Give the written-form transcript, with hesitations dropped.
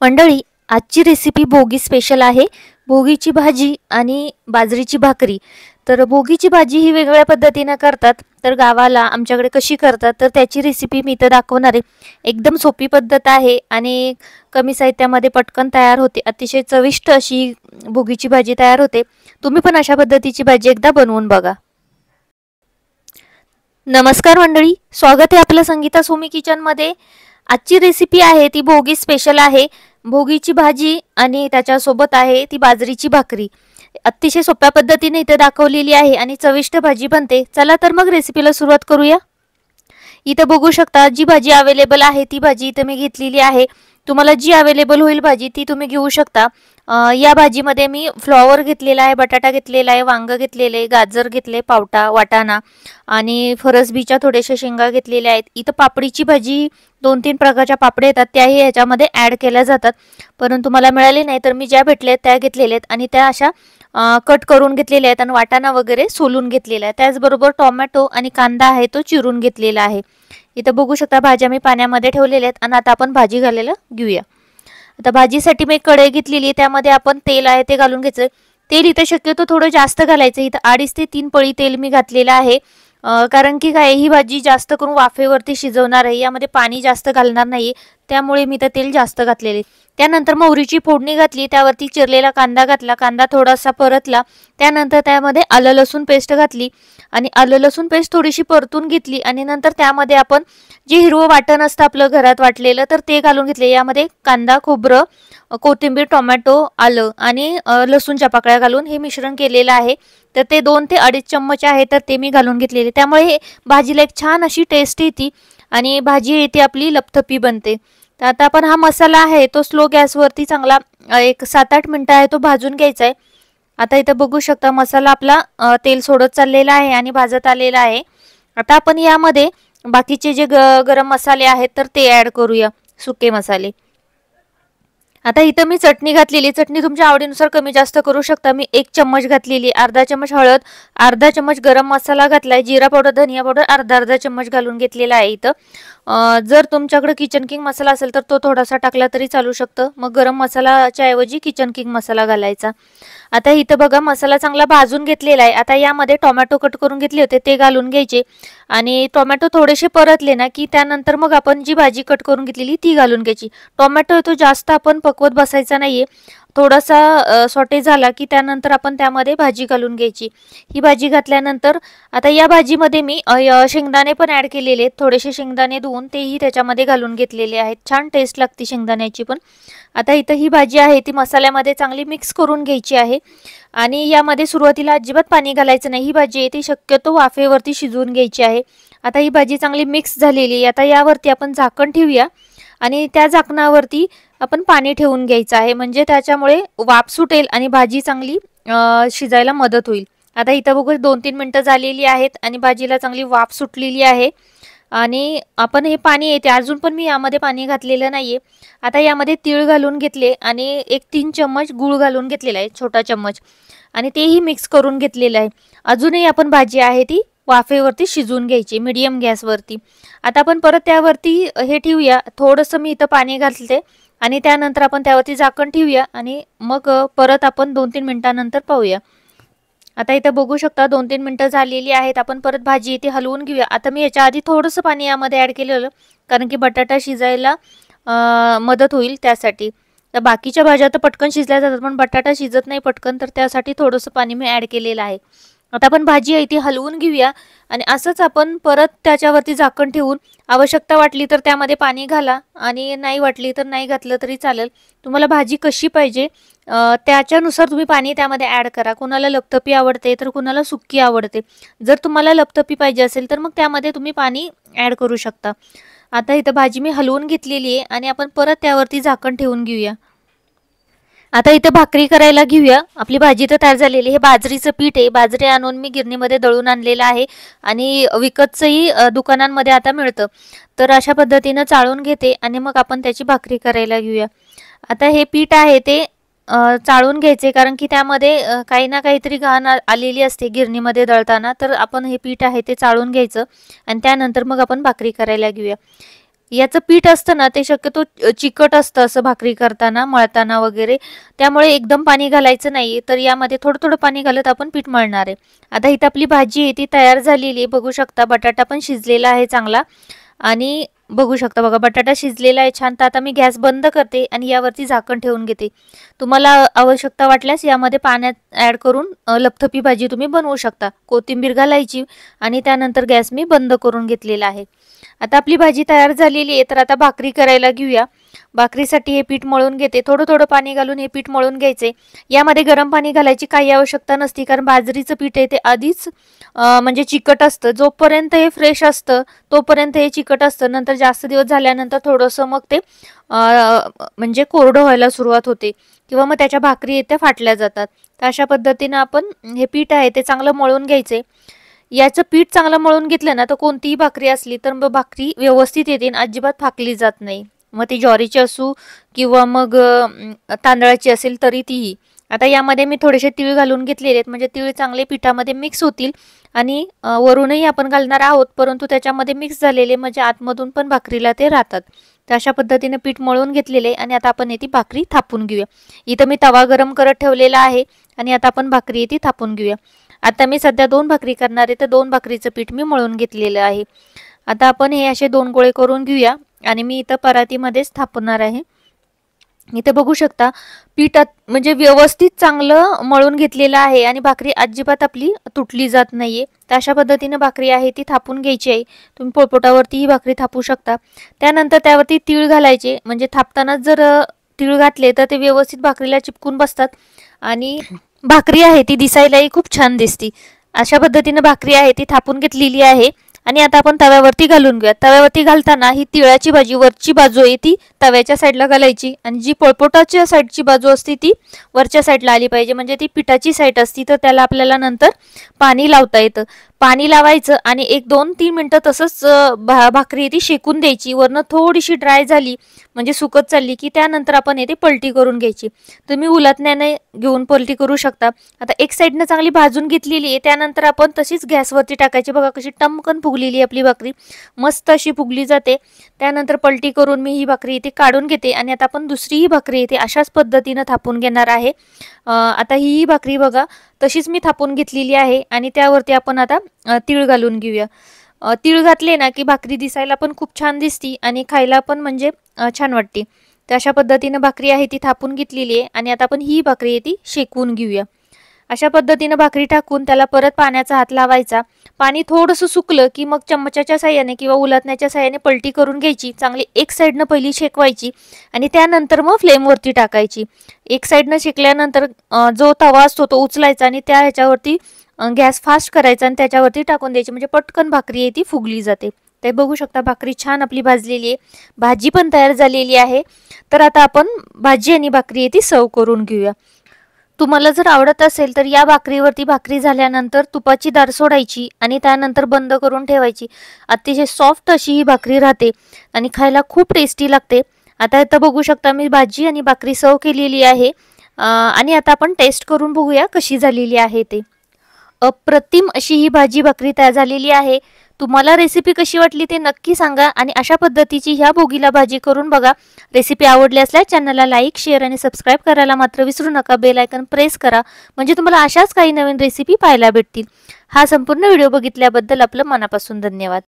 मंडळी, आजची रेसिपी भोगी स्पेशल आहे। भोगीची भाजी आणि बाजरीची भाकरी। तर भोगीची भाजी ही वेगवेगळ्या पद्धतीने करतात, तर गावाला आमच्याकडे कशी करतात तर त्याची रेसिपी मी इथे दाखवणार आहे। एकदम सोपी पद्धत आहे आणि कमी साहित्यामध्ये पटकन तयार होते। अतिशय चविष्ट अशी भोगीची भाजी तयार होते। तुम्ही पण अशा पद्धतीची भाजी एकदा बनवून बघा। नमस्कार मंडळी, स्वागत आहे आपलं संगीता सोमी किचन मध्ये। आजची रेसिपी आहे ती भोगी स्पेशल आहे। भोगीची भाजी आणि त्याच्यासोबत आहे ती बाजरीची भाकरी। अतिशय सोप्या पद्धतीने इथे दाखवलेली आहे आणि चविष्ट भाजी बनते। चला तर मग रेसिपीला सुरुवात करूया। इथे बघू शकता जी भाजी अवेलेबल आहे ती भाजी इथे मी घेतलेली आहे। तुम्हाला जी अवेलेबल होईल भाजी ती तुम्ही घेऊ शकता। या भाजीमध्ये मी फ्लॉवर घेतलेला आहे, बटाटा घेतलेला आहे, वांग घेतलेले आहे, गाजर घेतले, पावटा, वाटाणा आणि फरसबीच्या थोडेसे शेंगा घेतलेल्या आहेत। इथे पापडीची भाजी 2-3 प्रकारच्या पापड्या येतात त्याही ह्याच्यामध्ये ॲड केल्या जातात, परंतु मला मिळाले नाही तर मी ज्या भेटले त्या घेतलेल्या आहेत आणि त्या अशा कट करून घेतलेल्या आहेत आणि वाटाणा वगैरे सोलून घेतलेला आहे। त्याचबरोबर टोमॅटो आणि कांदा आहे तो चिरून घेतलेला आहे। इथे बघू शकता भाज्या मी पाण्यामध्ये ठेवलेल्या आहेत आणि आता आपण भाजी घालायला घेऊया। आता भाजीसाठी मी कढई घेतलेली, त्यामध्ये आपण तेल आहे ते घालून घ्यायचं। तेल इथे शक्यतो थोडं जास्त घालायचं। इथे 2.5 ते 3 पळी तेल मी घातलेलं आहे, कारण की काय ही भाजी जास्त करून वाफेवरती शिजवणार आहे, यामध्ये पाणी जास्त घालणार नाही, त्यामुळे मी तर तेल जास्त घातलेले। त्यानंतर मोहरीची फोडणी घातली, त्यावरती चिरलेला कांदा घातला, कांदा थोडासा परतला, त्यानंतर त्यामध्ये आलं लसूण पेस्ट घातली आणि आलं लसूण पेस्ट थोडीशी परतून घेतली आणि नंतर त्यामध्ये आपण जे हिरवं वाटण असतं आपलं घरात वाटलेलं तर ते घालून घेतले। यामध्ये कांदा, खोबरं, कोथिंबीर, टोमॅटो, आलं आणि लसूणच्या पाकळ्या घालून हे मिश्रण केलेलं आहे। तर ते 2 ते 2.5 चम्मच आहे तर ते मी घालून घेतलेले, त्यामुळे भाजीला एक छान अशी टेस्ट येते आणि भाजी येते आपली लपथपी बनते। तर आता आपण हा मसाला आहे तो स्लो गॅसवरती चांगला एक 7-8 मिनिटं आहे तो भाजून घ्यायचा आहे। आता इथं बघू शकता मसाला आपला तेल सोडत चाललेला आहे आणि भाजत आलेला आहे। आता आपण यामध्ये बाकीचे जे गरम मसाले आहेत तर ते ॲड करूया, सुके मसाले। आता इथं मी चटणी घातलेली, चटणी तुमच्या आवडीनुसार कमी जास्त करू शकता। मी 1 चम्मच घातलेली, अर्धा चम्मच हळद, अर्धा चम्मच गरम मसाला घातलाय, जिरा पावडर, धनिया पावडर अर्धा चम्मच घालून घेतलेला आहे इथं। जर तुमच्याकडे किचन किंग मसाला असेल तर तो थोडासा टाकला तरी चालू शकतं, मग गरम मसालाच्या ऐवजी किचन किंग मसाला घालायचा। आता इथं बघा मसाला चांगला भाजून घेतलेला आहे। आता यामध्ये टोमॅटो कट करून घेतले होते ते घालून घ्यायचे आणि टोमॅटो थोडेसे परतले ना की त्यानंतर मग आपण जी भाजी कट करून घेतलेली ती घालून घ्यायची। टोमॅटो तो जास्त आपण पकवत बसायचा नाहीये, थोडासा सॉटे झाला की त्यानंतर आपण त्यामध्ये भाजी घालून घ्यायची। ही भाजी घातल्यानंतर आता या भाजीमध्ये मी शेंगदाणे पण ॲड केलेले आहेत, थोडेसे शेंगदाणे धुवून तेही त्याच्यामध्ये घालून घेतलेले आहेत, छान टेस्ट लागते शेंगदाण्याची पण। आता इथं ही भाजी आहे ती मसाल्यामध्ये चांगली मिक्स करून घ्यायची आहे आणि यामध्ये सुरुवातीला अजिबात पाणी घालायचं नाही, ही भाजी आहे ती शक्यतो वाफेवरती शिजवून घ्यायची आहे। आता ही भाजी चांगली मिक्स झालेली आहे, आता यावरती आपण झाकण ठेवूया आणि त्या झाकणावरती आपण पाणी ठेवून घ्यायचं आहे, म्हणजे त्याच्यामुळे वाफ सुटेल आणि भाजी चांगली शिजायला मदत होईल। आता इथं बघू 2-3 मिनिटं झालेली आहेत आणि भाजीला चांगली वाफ सुटलेली आहे आणि आपण हे पाणी येते अजून पण मी यामध्ये पाणी घातलेलं नाहीये। आता यामध्ये तीळ घालून घेतले आणि 1-3 चम्मच गूळ घालून घेतलेला आहे, छोटा चम्मच, आणि तेही मिक्स करून घेतलेलं आहे। अजूनही आपण भाजी आहे ती वाफेवरती शिजवून घ्यायची मीडियम गॅसवरती। आता आपण परत त्यावरती हे ठेवूया, थोडंसं मी इथं पाणी घातले आणि त्यानंतर आपण त्यावरती झाकण ठेवूया आणि मग परत आपण 2-3 मिनिटांनंतर पाहूया। आता इथं बघू शकता 2-3 मिनिटं झालेली आहेत, आपण परत भाजी इथे हलवून घेऊया। आता मी याच्या आधी थोडंसं पाणी यामध्ये ॲड केलेलं, कारण की बटाटा शिजायला मदत होईल त्यासाठी। तर बाकीच्या भाज्या तर पटकन शिजल्या जातात पण बटाटा शिजत नाही पटकन, तर त्यासाठी थोडंसं पाणी मी ॲड केलेलं आहे। आता आपण भाजी आहे ती हलवून घेऊया आणि असंच आपण परत त्याच्यावरती झाकण ठेवून आवश्यकता वाटली तर त्यामध्ये पाणी घाला आणि नाही वाटली तर नाही घातलं तरी चालेल। तुम्हाला भाजी कशी पाहिजे त्याच्यानुसार तुम्ही पाणी त्यामध्ये ॲड करा। कुणाला लपतपी आवडते तर कुणाला सुक्की आवडते, जर तुम्हाला लपतपी पाहिजे असेल तर मग त्यामध्ये तुम्ही पाणी ॲड करू शकता। आता इथं भाजी मी हलवून घेतलेली आहे आणि आपण परत त्यावरती झाकण ठेवून घेऊया। आता इथे भाकरी करायला घेऊया। आपली भाजी तर तयार झालेली, हे बाजरीचं पीठ आहे, बाजरी आणून मी गिरणीमध्ये दळून आणलेलं आहे आणि विकतचंही दुकानांमध्ये आता मिळतं, तर अशा पद्धतीनं चाळून घेते आणि मग आपण त्याची भाकरी करायला घेऊया। आता हे पीठ आहे ते चाळून घ्यायचे, कारण की त्यामध्ये काही ना काहीतरी घाण आलेली असते गिरणीमध्ये दळताना, तर आपण हे पीठ आहे ते चाळून घ्यायचं आणि त्यानंतर मग आपण भाकरी करायला घेऊया। याचं पीठ असतं ना ते शक्यतो चिकट असतं असं भाकरी करताना मळताना वगैरे, त्यामुळे एकदम पाणी घालायचं नाही. तर यामध्ये थोडं थोडं पाणी घालत आपण पीठ मळणार आहे. आता इथं आपली भाजी आहे ती तयार झालेली आहे. बघू शकता बटाटा पण शिजलेला आहे चांगला आणि बघू शकता बघा बटाटा शिजलेला आहे छान. तर आता मी गॅस बंद करते आणि यावरती झाकण ठेवून घेते. तुम्हाला आवश्यकता वाटल्यास यामध्ये पाण्यात ॲड करून लपथपी भाजी तुम्ही बनवू शकता. कोथिंबीर घालायची आणि त्यानंतर गॅस मी बंद करून घेतलेला आहे. आता आपली भाजी तयार झालेली आहे. तर आता भाकरी करायला घेऊया. भाकरीसाठी हे पीठ मळून घेते. थोडं थोडं पाणी घालून हे पीठ मळून घ्यायचे. यामध्ये गरम पाणी घालायची काही आवश्यकता नसती, कारण बाजरीचं पीठ आहे ते आधीच म्हणजे चिकट असतं. जोपर्यंत हे फ्रेश असतं तोपर्यंत हे चिकट असतं. नंतर जास्त दिवस झाल्यानंतर थोडंसं मग ते म्हणजे कोरडं व्हायला सुरुवात होते किंवा मग त्याच्या भाकरी येत्या फाटल्या जातात. तर अशा पद्धतीनं आपण हे पीठ आहे ते चांगलं मळून घ्यायचे. याचं पीठ चांगलं मळून घेतलं ना तर कोणतीही भाकरी असली तर मग भाकरी व्यवस्थित येते आणि अजिबात फाकली जात नाही. मग ती ज्वारीची असू किंवा मग तांदळाची असेल तरी तीही. आता यामध्ये मी थोडेसे तीळ घालून घेतलेले आहेत, म्हणजे तीळ चांगले पिठामध्ये मिक्स होतील आणि वरूनही आपण घालणार आहोत, परंतु त्याच्यामध्ये मिक्स झालेले म्हणजे आतमधून पण भाकरीला ते राहतात. तर अशा पद्धतीने पीठ मळून घेतलेले आणि आता आपण ती भाकरी थापून घेऊया. इथं मी तवा गरम करत ठेवलेला आहे आणि आता आपण भाकरी ती थापून घेऊया. आता मी सध्या 2 भाकरी करणार आहे, तर 2 भाकरीचं पीठ मी मळून घेतलेलं आहे. आता आपण हे असे 2 गोळे करून घेऊया आणि मी इथं परातीमध्येच थापणार आहे. इथे बघू शकता पीठ म्हणजे व्यवस्थित चांगलं मळून घेतलेलं आहे आणि भाकरी अजिबात आपली तुटली जात नाहीये. तर अशा पद्धतीने भाकरी आहे ती थापून घ्यायची आहे. तुम्ही पोळपोटावरती ही भाकरी थापू शकता. त्यानंतर त्यावरती तीळ घालायचे, म्हणजे थापतानाच जर तीळ घातले तर ते व्यवस्थित भाकरीला चिपकून बसतात आणि भाकरी आहे ती दिसायलाही खूप छान दिसते. अशा पद्धतीने भाकरी आहे ती थापून घेतलेली आहे आणि आता आपण तव्यावरती घालून घेऊया. तव्यावरती घालताना ही तिळाची भाजी वरची बाजू आहे ती तव्याच्या साईडला घालायची आणि जी पोळपोटाच्या साईडची बाजू असते ती वरच्या साईडला आली पाहिजे, म्हणजे ती पिठाची साईड असती. तर त्याला आपल्याला नंतर पाणी लावता येतं. पाणी लावायचं आणि 1-2-3 मिनटं तसंच भाकरी ती शेकून द्यायची. वरनं थोडीशी ड्राय झाली म्हणजे सुकत चालली की त्यानंतर आपण येते पलटी करून घ्यायची. तुम्ही उलटण्याने घेऊन पलटी करू शकता. आता एक साईडनं चांगली भाजून घेतलेली आहे, त्यानंतर आपण तशीच गॅसवरती टाकायची. बघा कशी टमकन फुगलेली आपली भाकरी, मस्त अशी फुगली जाते. त्यानंतर पलटी करून मी ही भाकरी इथे काढून घेते आणि आता आपण दुसरीही भाकरी इथे अशाच पद्धतीनं थापून घेणार आहे. आता ही भाकरी बघा तशीच मी थापून घेतलेली आहे आणि त्यावरती आपण आता तीळ घालून घेऊया. तीळ घातले ना की भाकरी दिसायला पण खूप छान दिसती आणि खायला पण म्हणजे छान वाटते. तर अशा पद्धतीनं भाकरी आहे ती थापून घेतलेली आहे आणि आता आपण ही भाकरी आहे ती शेकवून घेऊया. अशा पद्धतीनं भाकरी टाकून त्याला परत पाण्याचा हात लावायचा. पाणी थोडंसं सुकलं की मग चमच्याच्या साह्याने किंवा उलटण्याच्या साह्याने पलटी करून घ्यायची. चांगली एक साईडनं पहिली शेकवायची आणि त्यानंतर मग फ्लेमवरती टाकायची. एक साईडनं शेकल्यानंतर जो तवा असतो तो उचलायचा आणि त्या ह्याच्यावरती गॅस फास्ट करायचा आणि त्याच्यावरती टाकून द्यायची, म्हणजे पटकन भाकरी आहे ती फुगली जाते. ते बघू शकता भाकरी छान आपली भाजलेली आहे. भाजी पण तयार झालेली आहे. तर आता आपण भाजी आणि भाकरी आहे ती सर्व करून घेऊया. तुम्हाला जर आवडत असेल तर या भाकरीवरती भाकरी झाल्यानंतर तुपाची धार सोडायची आणि त्यानंतर बंद करून ठेवायची. अतिशय सॉफ्ट अशी ही भाकरी राहते आणि खायला खूप टेस्टी लागते. आता इथं बघू शकता मी भाजी आणि भाकरी सर्व केलेली आहे आणि आता आपण टेस्ट करून बघूया कशी झालेली आहे ते. अप्रतिम अशी ही भाजी भाकरी तयार झालेली आहे. तुम्हाला रेसिपी कशी वाटली ते नक्की सांगा आणि अशा पद्धतीची ह्या भोगीला भाजी करून बघा. रेसिपी आवडली असल्यास चॅनलला लाईक, शेअर आणि सबस्क्राईब करायला मात्र विसरू नका. बेल आयकॉन प्रेस करा, म्हणजे तुम्हाला अशाच काही नवीन रेसिपी पाहायला भेटतील. हा संपूर्ण व्हिडिओ बघितल्याबद्दल आपलं मनापासून धन्यवाद.